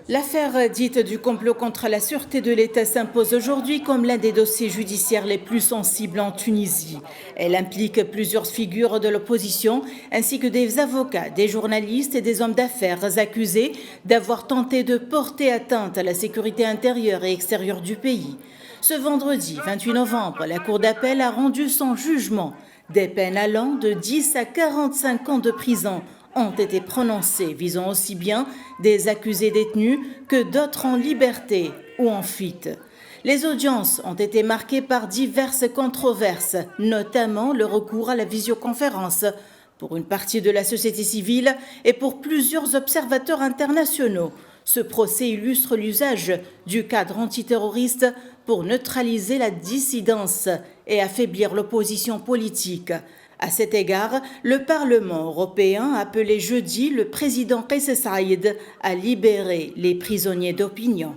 L'affaire dite du complot contre la sûreté de l'État s'impose aujourd'hui comme l'un des dossiers judiciaires les plus sensibles en Tunisie. Elle implique plusieurs figures de l'opposition ainsi que des avocats, des journalistes et des hommes d'affaires accusés d'avoir tenté de porter atteinte à la sécurité intérieure et extérieure du pays. Ce vendredi 28 novembre, la Cour d'appel a rendu son jugement. Des peines allant de 10 à 45 ans de prison ont été prononcées, visant aussi bien des accusés détenus que d'autres en liberté ou en fuite. Les audiences ont été marquées par diverses controverses, notamment le recours à la visioconférence pour une partie de la société civile et pour plusieurs observateurs internationaux. Ce procès illustre l'usage du cadre antiterroriste pour neutraliser la dissidence et affaiblir l'opposition politique. À cet égard, le Parlement européen a appelé jeudi le président Kais Saïed à libérer les prisonniers d'opinion.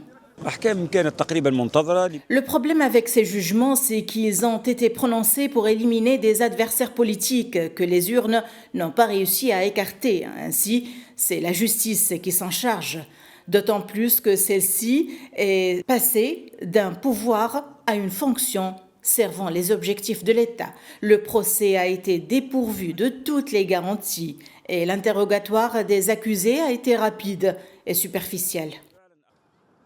Le problème avec ces jugements, c'est qu'ils ont été prononcés pour éliminer des adversaires politiques que les urnes n'ont pas réussi à écarter. Ainsi, c'est la justice qui s'en charge. D'autant plus que celle-ci est passée d'un pouvoir à une fonction servant les objectifs de l'État. Le procès a été dépourvu de toutes les garanties et l'interrogatoire des accusés a été rapide et superficiel.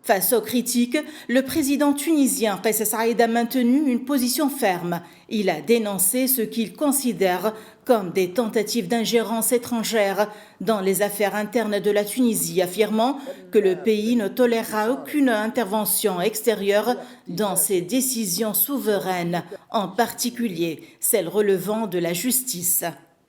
Face aux critiques, le président tunisien Kais Saïed a maintenu une position ferme. Il a dénoncé ce qu'il considère comme des tentatives d'ingérence étrangère dans les affaires internes de la Tunisie, affirmant que le pays ne tolérera aucune intervention extérieure dans ses décisions souveraines, en particulier celles relevant de la justice.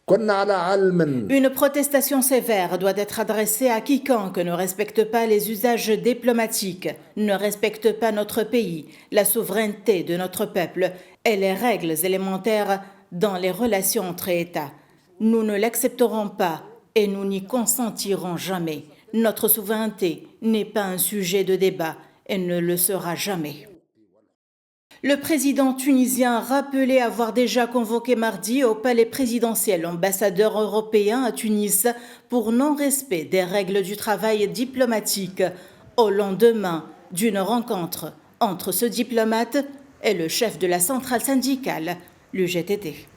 Une protestation sévère doit être adressée à quiconque ne respecte pas les usages diplomatiques, ne respecte pas notre pays, la souveraineté de notre peuple et les règles élémentaires dans les relations entre États. Nous ne l'accepterons pas et nous n'y consentirons jamais. Notre souveraineté n'est pas un sujet de débat et ne le sera jamais. Le président tunisien a rappelé avoir déjà convoqué mardi au palais présidentiel l'ambassadeur européen à Tunis pour non-respect des règles du travail diplomatique au lendemain d'une rencontre entre ce diplomate et le chef de la centrale syndicale, l'UGTT.